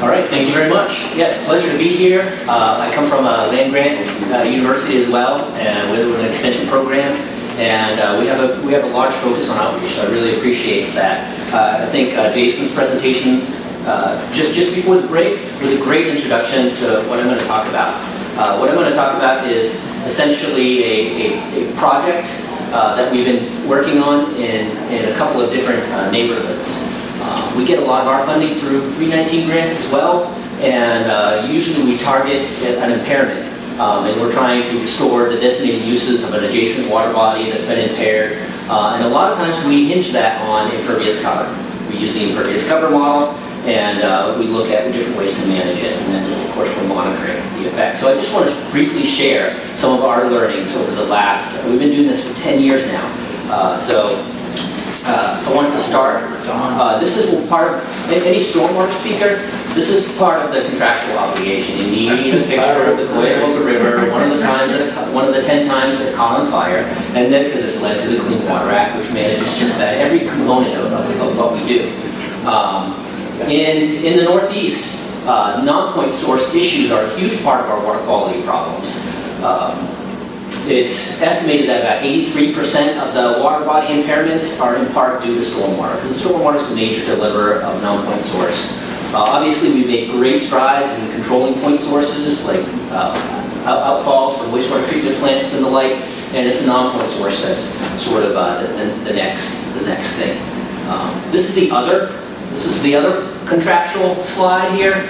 All right, thank you very much. Yeah, it's a pleasure to be here. I come from a land-grant university as well, and with an extension program, and we have a large focus on outreach. So I really appreciate that. I think Jason's presentation just before the break was a great introduction to what I'm going to talk about. What I'm going to talk about is essentially a project that we've been working on in a couple of different neighborhoods. We get a lot of our funding through 319 grants as well, and usually we target an impairment, and we're trying to restore the designated uses of an adjacent water body that's been impaired, and a lot of times we hinge that on impervious cover. We use the impervious cover model, and we look at different ways to manage it, and then of course we're monitoring the effect. So I just want to briefly share some of our learnings over the last, we've been doing this for 10 years now. I wanted to start. This is part of any stormwater speaker. This is part of the contractual obligation. You need a picture of the Willowbrook River, one of the 10 times that it caught on fire, and then because it's led to the Clean Water Act, which manages just about every component of what we do. In the Northeast, non-point source issues are a huge part of our water quality problems. It's estimated that about 83% of the water body impairments are in part due to stormwater, because stormwater is the major deliverer of non-point source. Obviously, we've made great strides in controlling point sources, like outfalls from wastewater treatment plants and the like, and it's a non-point source that's sort of the next thing. This is the other contractual slide here.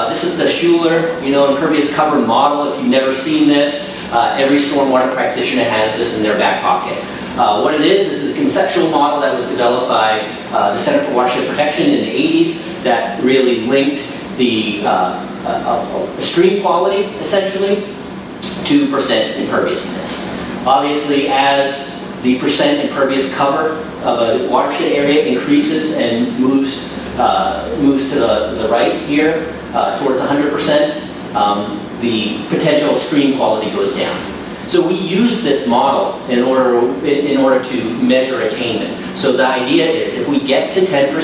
This is the Houle, impervious cover model. If you've never seen this, every stormwater practitioner has this in their back pocket. What it is a conceptual model that was developed by the Center for Watershed Protection in the 80s that really linked the stream quality, essentially, to percent imperviousness. Obviously, as the percent impervious cover of a watershed area increases and moves to the right here towards 100%, the potential stream quality goes down. So we use this model in order to measure attainment. So the idea is if we get to 10%,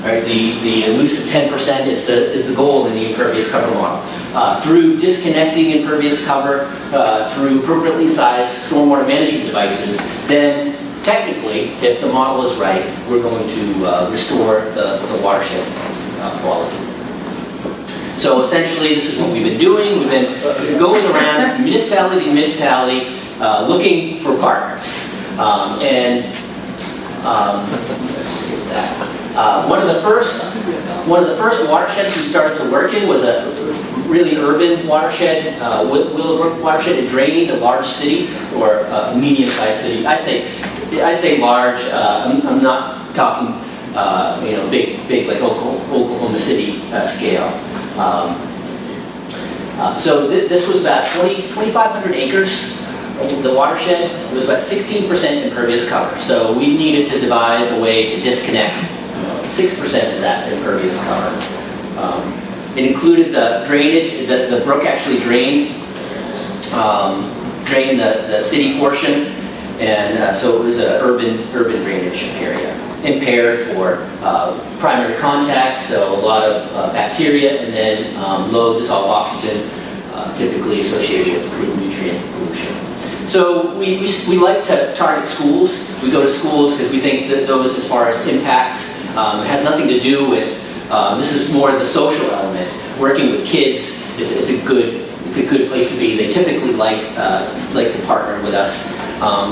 right, the elusive 10% is the goal in the impervious cover model. Through disconnecting impervious cover, through appropriately sized stormwater management devices, then technically, if the model is right, we're going to restore the watershed quality. So essentially, this is what we've been doing. We've been going around municipality to municipality, looking for partners. Let's skip that. One of the first watersheds we started to work in was a really urban watershed, Willowbrook watershed. It drained a large city or a medium-sized city. I say large. I'm not talking, big like Oklahoma City scale. So this was about 2,500 acres of the watershed. It was about 16% impervious cover. So we needed to devise a way to disconnect 6% of that impervious cover. It included the drainage. The brook actually drained the city portion, and so it was an urban drainage area. Impaired for primary contact, so a lot of bacteria, and then low dissolved oxygen, typically associated with nutrient pollution. So we like to target schools. We go to schools because we think that those, as far as impacts, it has nothing to do with, this is more the social element. Working with kids, it's a good place to be. They typically like to partner with us.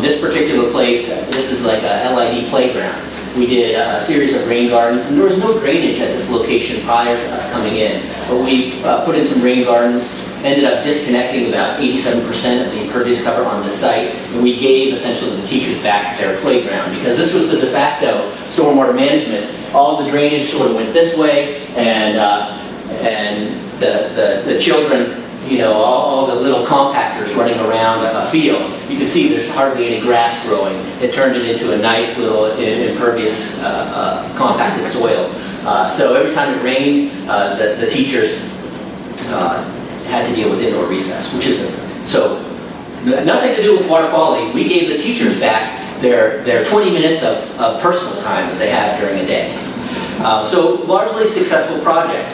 This particular place, this is like a LID playground. We did a series of rain gardens, and there was no drainage at this location prior to us coming in. But we put in some rain gardens, ended up disconnecting about 87% of the impervious cover on the site, and we gave essentially the teachers back their playground because this was the de facto stormwater management. All the drainage sort of went this way, and the children, all the little compactors running around a field. You can see there's hardly any grass growing. It turned it into a nice little impervious compacted soil. So every time it rained, the teachers had to deal with indoor recess, which is so nothing to do with water quality. We gave the teachers back their 20 minutes of personal time that they had during a day. So largely successful project.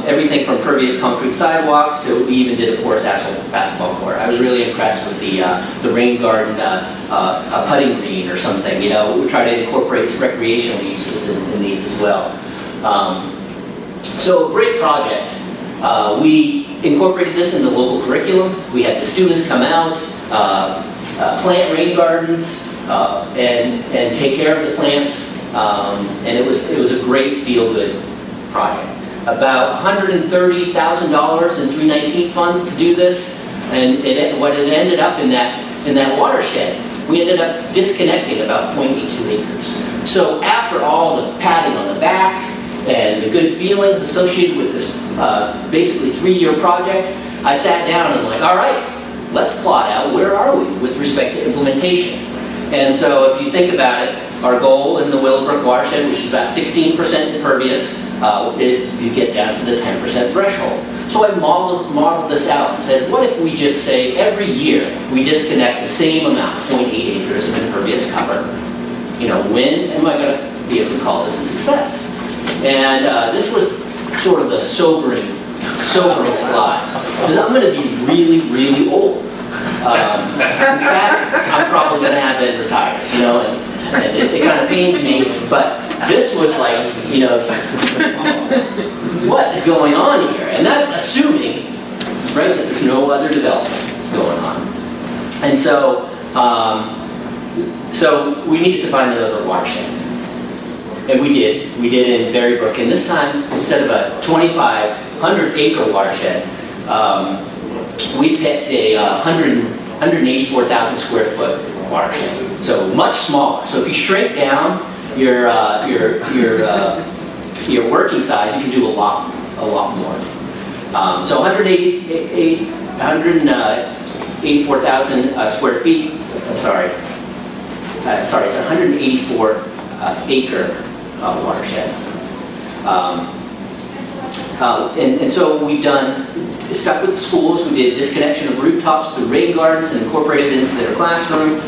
Everything from pervious concrete sidewalks to we even did a porous asphalt basketball court. I was really impressed with the rain garden putting green or something. You know, we try to incorporate some recreational uses in these as well. So a great project. We incorporated this in the local curriculum. We had the students come out, plant rain gardens, and take care of the plants. And it was a great feel-good project. About $130,000 in 319 funds to do this, and what it ended up in that watershed, we ended up disconnecting about 0.82 acres. So after all the patting on the back and the good feelings associated with this basically 3-year project, I sat down and I'm like, all right, let's plot out where are we with respect to implementation. And so if you think about it, our goal in the Willowbrook watershed, which is about 16% impervious, is to get down to the 10% threshold. So I modeled this out and said, what if we just say every year we disconnect the same amount, 0.8 acres of impervious cover? You know, when am I going to be able to call this a success? And this was sort of the sobering slide, because I'm going to be really, really old. In fact, I'm probably going to have to retire, you know, and it kind of pains me, but this was like, you know, what is going on here? And that's assuming, right, that there's no other development going on. And so, so we needed to find another watershed. And we did. We did in Willowbrook. And this time, instead of a 2,500 acre watershed, we picked a 184,000 square foot watershed. So much smaller. So if you shrink down your working size, you can do a lot more. So 184,000 square feet. Sorry, it's 184 acre watershed. And so we've stuck with the schools. We did disconnection of rooftops to rain gardens and incorporated it into their classroom.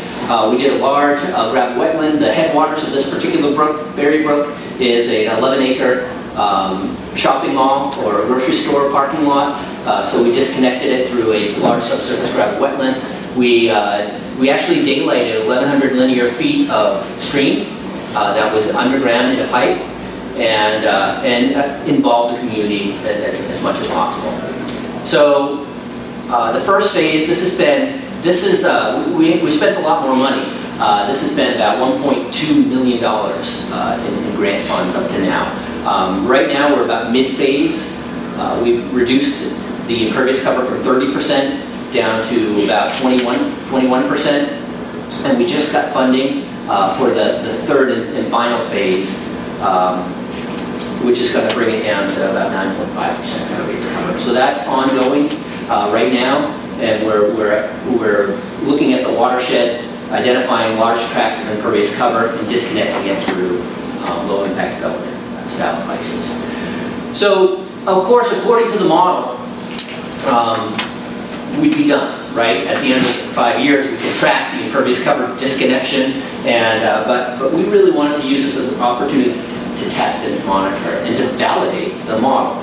We did a large gravel wetland. The headwaters of this particular brook, Berry Brook, is an 11-acre shopping mall or a grocery store parking lot. So we disconnected it through a large subsurface gravel wetland. We actually daylighted 1,100 linear feet of stream that was underground in a pipe, and involved the community as much as possible. So the first phase, we spent a lot more money. This has been about $1.2 million in grant funds up to now. Right now we're about mid-phase. We've reduced the impervious cover from 30% down to about 21%. And we just got funding for the third and final phase, which is going to bring it down to about 9.5% impervious cover. So that's ongoing right now, and we're looking at the watershed, identifying large tracts of impervious cover, and disconnecting it through low-impact development style devices. So, of course, according to the model, we'd be done, right? At the end of 5 years, we could track the impervious cover disconnection, and but we really wanted to use this as an opportunity to test and to monitor and to validate the model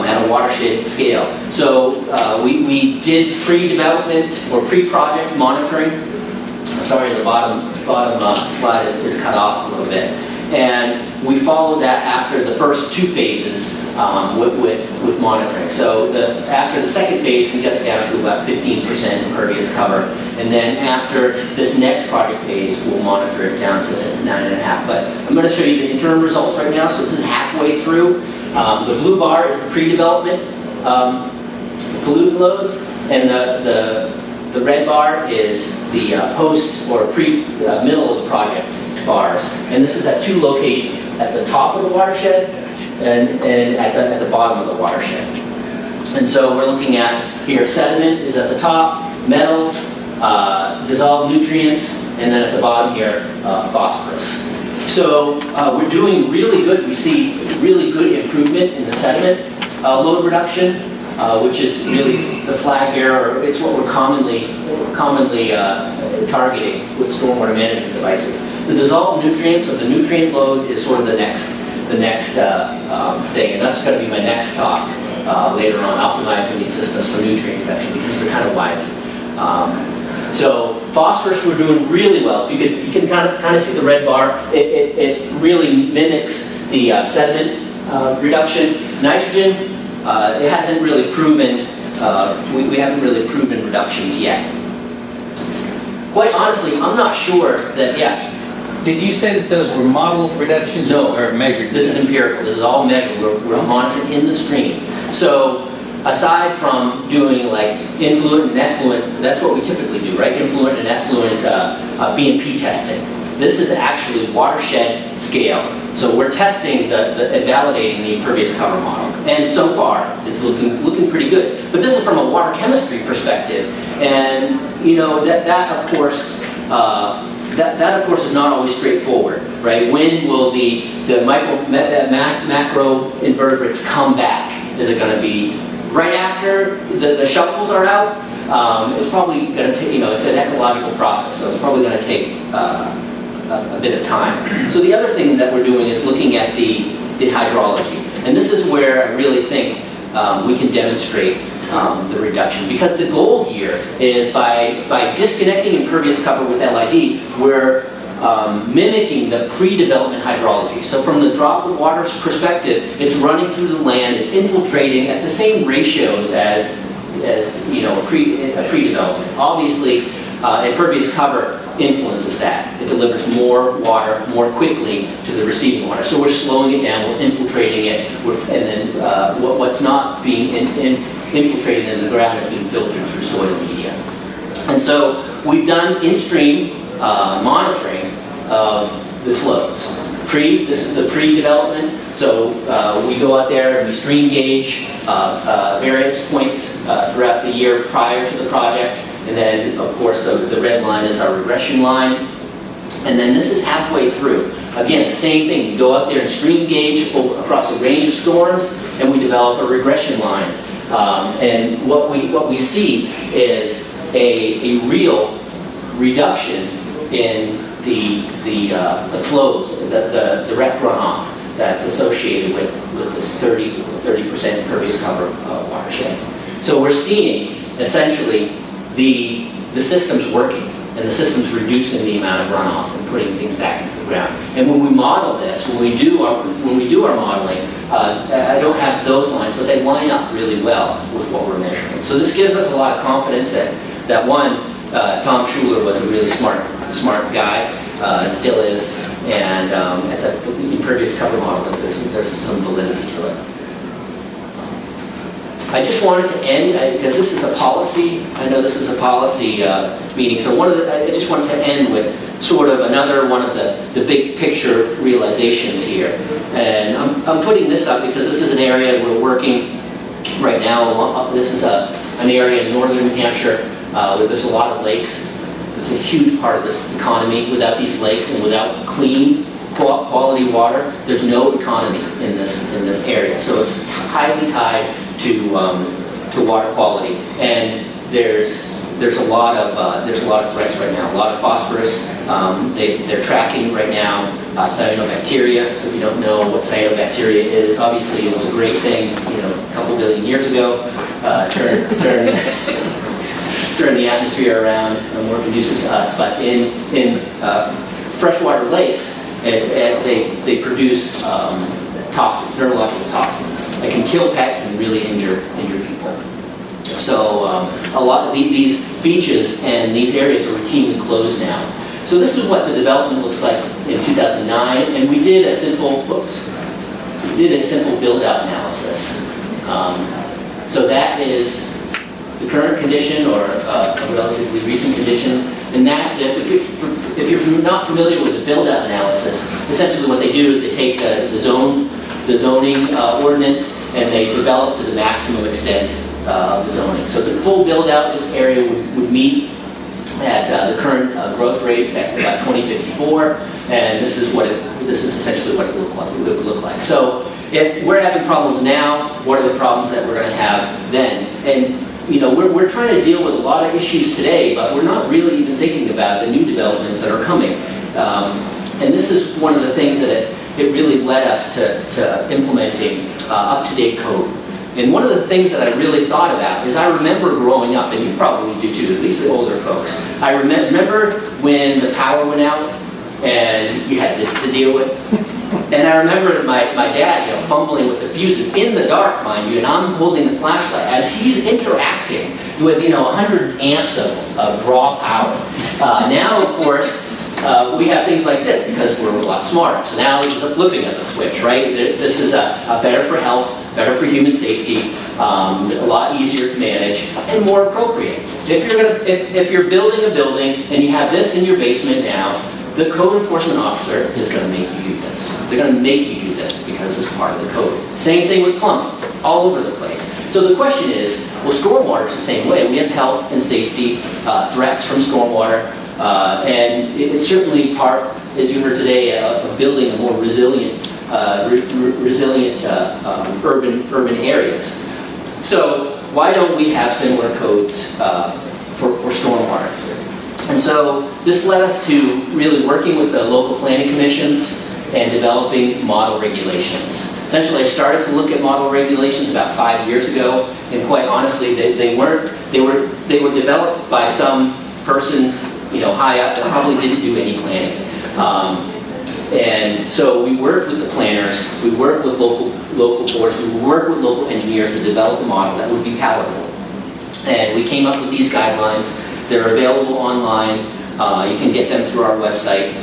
at a watershed scale. So we did pre-development or pre-project monitoring. Sorry, the bottom slide is cut off a little bit. And we followed that after the first 2 phases with monitoring. So after the second phase, we got down to about 15% impervious cover. And then after this next project phase, we'll monitor it down to 9.5. But I'm going to show you the interim results right now. So this is halfway through. The blue bar is the pre-development pollutant loads, and the red bar is the post or middle of the project bars. And this is at 2 locations, at the top of the watershed and at the bottom of the watershed. And so we're looking at here, sediment is at the top, metals, dissolved nutrients, and then at the bottom here, phosphorus. So we're doing really good. We see really good improvement in the sediment load reduction, which is really the flag here, or it's what we're commonly targeting with stormwater management devices. The dissolved nutrients, or the nutrient load, is sort of the next next thing, and that's going to be my next talk later on, optimizing these systems for nutrient reduction, because they're kind of wily. So phosphorus, we're doing really well. If you can kind of see the red bar. It really mimics the sediment reduction. Nitrogen, it hasn't really proven. We haven't really proven reductions yet. Quite honestly, I'm not sure that yet. Did you say that those were model reductions? No, or measured? This is empirical. This is all measured. We're monitoring in the stream. So aside from doing like influent and effluent, that's what we typically do, right? Influent and effluent BMP testing. This is actually watershed scale. So we're testing and validating the impervious cover model. And so far, it's looking pretty good. But this is from a water chemistry perspective. And you know, that of course, is not always straightforward, right? When will the macro invertebrates come back? Is it going to be right after the shovels are out? It's probably going to take, you know, it's an ecological process, so it's probably going to take a bit of time. So the other thing that we're doing is looking at the hydrology. And this is where I really think we can demonstrate the reduction. Because the goal here is by disconnecting impervious cover with LID, we're mimicking the pre-development hydrology. So from the droplet water's perspective, it's running through the land, it's infiltrating at the same ratios as you know, a pre-development. Obviously, impervious cover influences that. It delivers more water more quickly to the receiving water. So we're slowing it down, we're infiltrating it, and then what's not being infiltrated in the ground is being filtered through soil media. And so we've done in-stream monitoring of the flows. This is the pre-development, so we go out there and we stream gauge various points throughout the year prior to the project, and then of course the red line is our regression line, and then this is halfway through. Again, the same thing, we go out there and stream gauge across a range of storms, and we develop a regression line. And what we see is a real reduction in the flows, the direct runoff that's associated with this 30% impervious cover watershed. So we're seeing essentially the system's working, and the system's reducing the amount of runoff and putting things back into the ground. And when we model this, when we do our modeling, I don't have those lines, but they line up really well with what we're measuring. So this gives us a lot of confidence that one, Tom Schuler was a really smart guy, and still is, and at the impervious cover model, there's some validity to it. I just wanted to end, because this is a policy, I know this is a policy meeting, so I just wanted to end with sort of another one of the big picture realizations here. And I'm putting this up because this is an area we're working right now. This is an area in northern New Hampshire where there's a lot of lakes. It's a huge part of this economy. Without these lakes and without clean, quality water, there's no economy in this area. So it's highly tied to water quality, and there's a lot of threats right now. A lot of phosphorus. They're tracking right now cyanobacteria. So if you don't know what cyanobacteria is, obviously it was a great thing, you know, a couple billion years ago. Turn the atmosphere around and more conducive to us. But in freshwater lakes, they produce toxins, neurological toxins that can kill pets and really injure people. So a lot of these beaches and these areas are routinely closed now. So this is what the development looks like in 2009, and we did a simple build-out analysis. So that is the current condition or a relatively recent condition, and that's it. If you're not familiar with the build-out analysis, essentially what they do is they take the zoning ordinance and they develop to the maximum extent of the zoning. So the full build-out, this area would meet at the current growth rates at about 2054, and this is essentially what it would look like. So if we're having problems now, what are the problems that we're going to have then? And you know, we're trying to deal with a lot of issues today, but we're not really even thinking about the new developments that are coming. And this is one of the things that it really led us to implementing up-to-date code. And one of the things that I really thought about is I remember growing up, and you probably do too, at least the older folks. I remember when the power went out and you had this to deal with. And I remember my dad, fumbling with the fuses in the dark, mind you, and I'm holding the flashlight as he's interacting with, 100 amps of raw power. Now, of course, we have things like this because we're a lot smarter. So now this is a flipping of the switch, right? This is a better for health, better for human safety, a lot easier to manage, and more appropriate. If you're building a building and you have this in your basement now, the code enforcement officer is going to make you do this. They're going to make you do this because it's part of the code. Same thing with plumbing, all over the place. So the question is, well, stormwater is the same way. We have health and safety threats from stormwater, and it's certainly part, as you heard today, of building a more resilient, urban areas. So why don't we have similar codes for stormwater? And so this led us to really working with the local planning commissions and developing model regulations. Essentially, I started to look at model regulations about 5 years ago, and quite honestly, they were developed by some person, high up that probably didn't do any planning. And so we worked with the planners, we worked with local boards, we worked with local engineers to develop a model that would be palatable. And we came up with these guidelines. They're available online. You can get them through our website.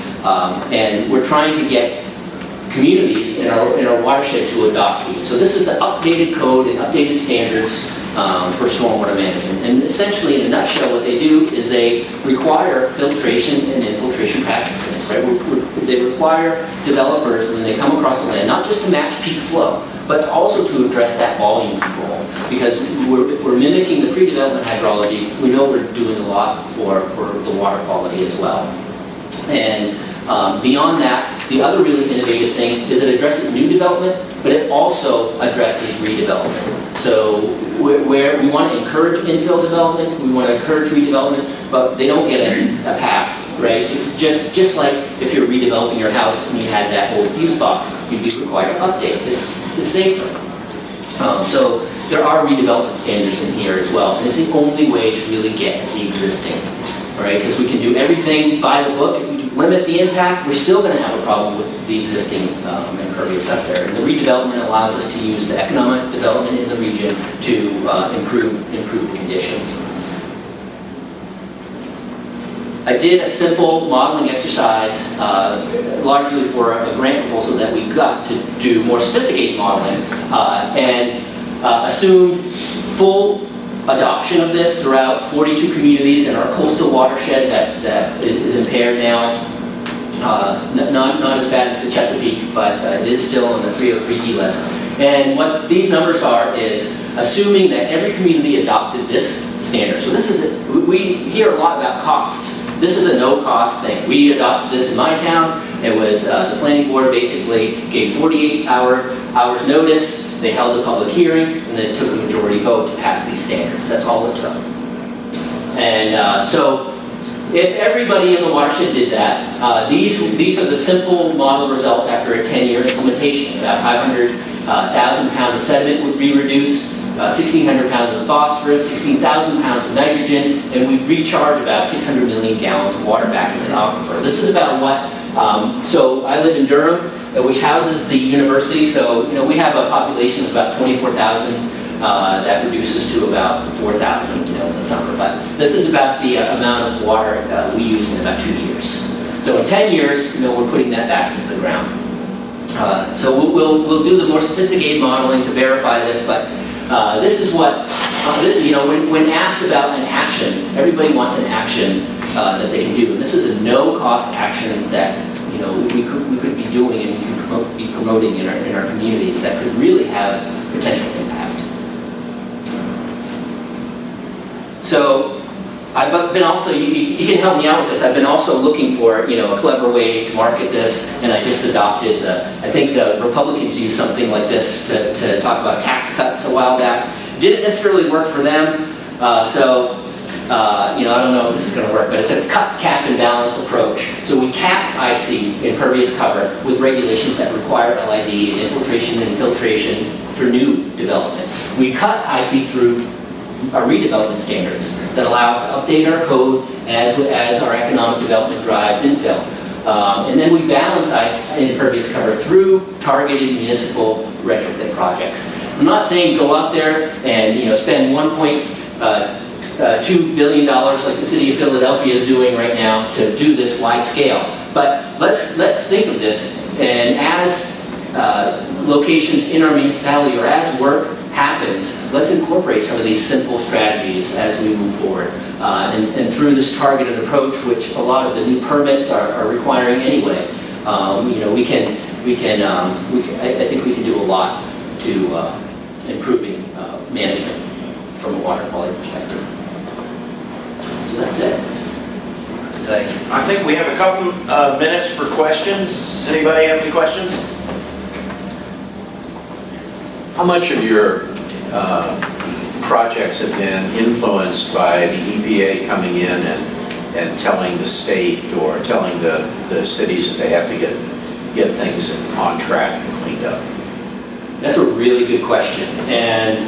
And we're trying to get communities in our watershed to adopt these. So this is the updated code and updated standards for stormwater management. And essentially, in a nutshell, what they do is they require filtration and infiltration practices. Right? They require developers, when they come across the land, not just to match peak flow, but also to address that volume control. Because if we're mimicking the pre-development hydrology, we know we're doing a lot for the water quality as well. And beyond that, the other really innovative thing is it addresses new development, but it also addresses redevelopment. So where we want to encourage infill development, we want to encourage redevelopment, but they don't get a pass, right? Just like if you're redeveloping your house and you had that old fuse box, you'd be required to update this safer. So there are redevelopment standards in here as well, and it's the only way to really get the existing, right? Because we can do everything by the book. If we limit the impact, we're still going to have a problem with the existing impervious up there. And the redevelopment allows us to use the economic development in the region to improve the conditions. I did a simple modeling exercise, largely for a grant proposal that we got to do more sophisticated modeling, and assumed full adoption of this throughout 42 communities in our coastal watershed that is impaired now. Not as bad as the Chesapeake, but it is still on the 303E list. And what these numbers are is assuming that every community adopted this standard. So this is, we hear a lot about costs. This is a no-cost thing. We adopted this in my town. It was the planning board basically gave 48 hours notice. They held a public hearing, and then it took a majority vote to pass these standards. That's all it took. And so if everybody in the watershed did that, these are the simple model results after a 10-year implementation. About 500,000 pounds of sediment would be reduced, 1,600 pounds of phosphorus, 16,000 pounds of nitrogen, and we recharge about 600 million gallons of water back into the aquifer. This is about what, so I live in Durham, which houses the university, so we have a population of about 24,000. That reduces to about 4,000 in the summer. But this is about the amount of water we use in about 2 years. So in 10 years, we're putting that back into the ground. So we'll do the more sophisticated modeling to verify this, but this is what, when asked about an action, everybody wants an action that they can do. And this is a no-cost action that we could be doing and we can be promoting in our communities that could really have potential impact. So I've been also, you can help me out with this, I've been also looking for a clever way to market this, and I just adopted I think the Republicans used something like this to talk about tax cuts a while back. Didn't necessarily work for them, so I don't know if this is going to work, but it's a cut, cap, and balance approach. So we cap IC, impervious cover, with regulations that require LID and infiltration and filtration for new development. We cut IC through our redevelopment standards that allow us to update our code as our economic development drives infill. And then we balance impervious cover through targeted municipal retrofit projects. I'm not saying go out there and spend $1.2 billion like the city of Philadelphia is doing right now to do this wide scale. But let's think of this, and as locations in our municipality or as work happens, let's incorporate some of these simple strategies as we move forward. And through this targeted approach, which a lot of the new permits are requiring anyway, I think we can do a lot to improving management from a water quality perspective. So that's it. I think we have a couple minutes for questions. Anybody have any questions? How much of your projects have been influenced by the EPA coming in and telling the state or telling the cities that they have to get things on track and cleaned up? That's a really good question. And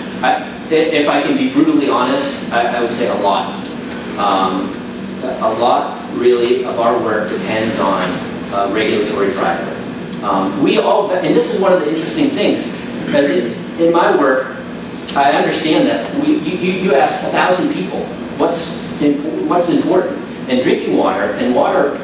if I can be brutally honest, I would say a lot. A lot, really, of our work depends on regulatory driver. And this is one of the interesting things, because in my work, I understand that you ask 1,000 people what's important, and drinking water and water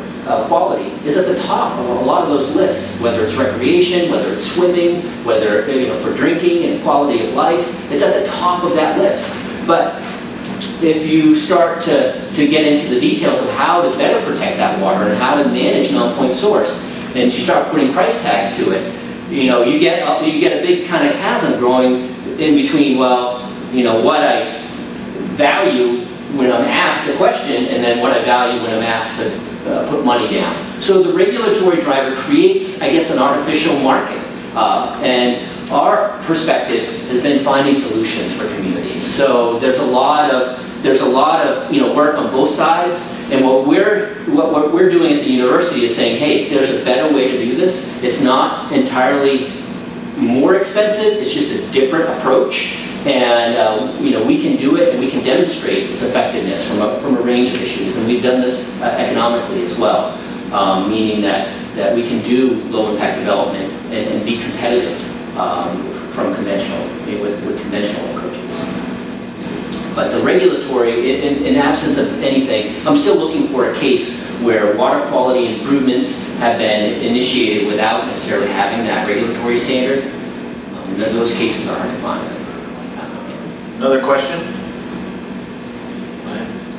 quality is at the top of a lot of those lists, whether it's recreation, whether it's swimming, whether for drinking and quality of life, it's at the top of that list. But if you start to get into the details of how to better protect that water and how to manage Nonpoint Source, and you start putting price tags to it, you get a big kind of chasm growing in between, what I value when I'm asked a question and then what I value when I'm asked to put money down. So the regulatory driver creates, I guess, an artificial market. And our perspective has been finding solutions for communities. So there's a lot of work on both sides, and what we're doing at the university is saying, hey, there's a better way to do this. It's not entirely more expensive, it's just a different approach, and we can do it and we can demonstrate its effectiveness from a range of issues, and we've done this economically as well, meaning that we can do low impact development and be competitive from conventional, with conventional approaches. But the regulatory, in absence of anything, I'm still looking for a case where water quality improvements have been initiated without necessarily having that regulatory standard. Those cases are hard to find. Another question?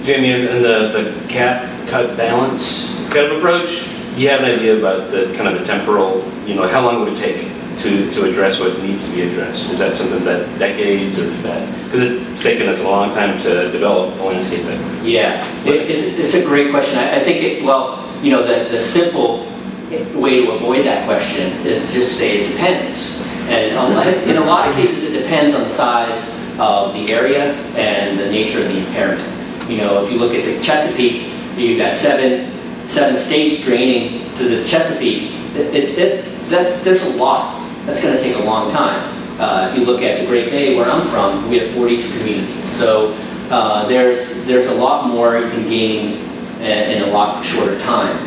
Jamie, in the cap, cut, balance kind of approach, do you have an idea about the kind of the temporal, how long would it take to address what needs to be addressed? Is that something that's decades, or is that, because it's taken us a long time to develop a landscape that? Yeah, it's a great question. I think the simple way to avoid that question is just say it depends. And in a lot of cases, it depends on the size of the area and the nature of the impairment. If you look at the Chesapeake, you've got seven states draining to the Chesapeake. There's a lot. That's going to take a long time. If you look at the Great Bay, where I'm from, we have 42 communities. So there's a lot more you can gain in a lot shorter time.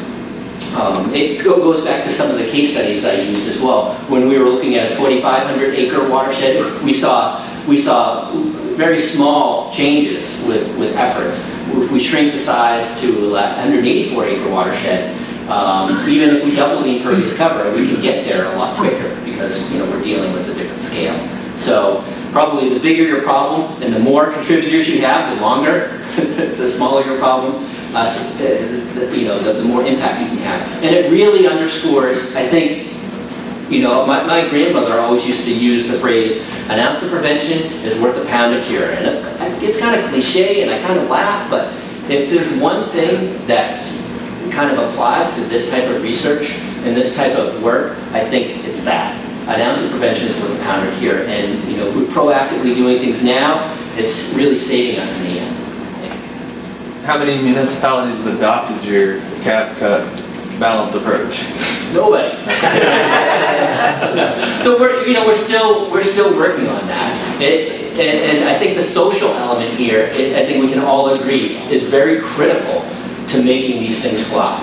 It goes back to some of the case studies I used as well. When we were looking at a 2,500 acre watershed, we saw very small changes with efforts. If we shrink the size to a 184 acre watershed, even if we double the impervious cover, we can get there a lot quicker because we're dealing with a different scale. So probably the bigger your problem and the more contributors you have, the longer, the smaller your problem, the more impact you can have. And it really underscores, I think, my grandmother always used to use the phrase, an ounce of prevention is worth a pound of cure. And it's kind of cliche and I kind of laugh, but if there's one thing that kind of applies to this type of research and this type of work, I think it's that. An ounce of prevention is worth a pound of cure. And we're proactively doing things now, it's really saving us in the end. how many municipalities have adopted your cap cut balance approach? Nobody. So we're still working on that. And I think the social element here, I think we can all agree, is very critical to making these things fly.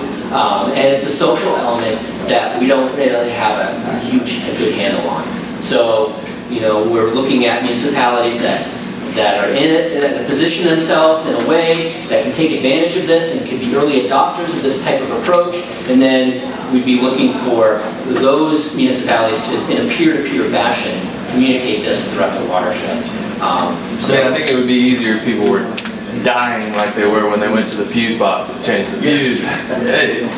And it's a social element that we don't really have a good handle on. So, we're looking at municipalities that are in it, that position themselves in a way that can take advantage of this and can be early adopters of this type of approach. And then we'd be looking for those municipalities to, in a peer-to-peer fashion, communicate this throughout the watershed. I think it would be easier if people were dying like they were when they went to the fuse box to change the fuse.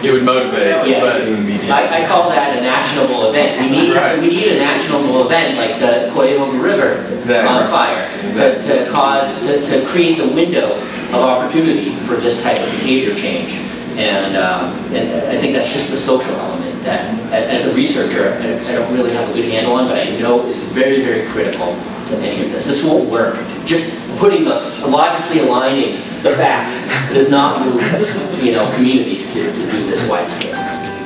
It would motivate, Yes. but it wouldn't be easy. I call that an actionable event. We need an actionable event like the Cuyahoga River on fire to create the window of opportunity for this type of behavior change. And I think that's just the social element that, as a researcher, I don't really have a good handle on, but I know is very, very critical to any of this. This won't work. Just logically aligning the facts does not move, communities to do this wide scale.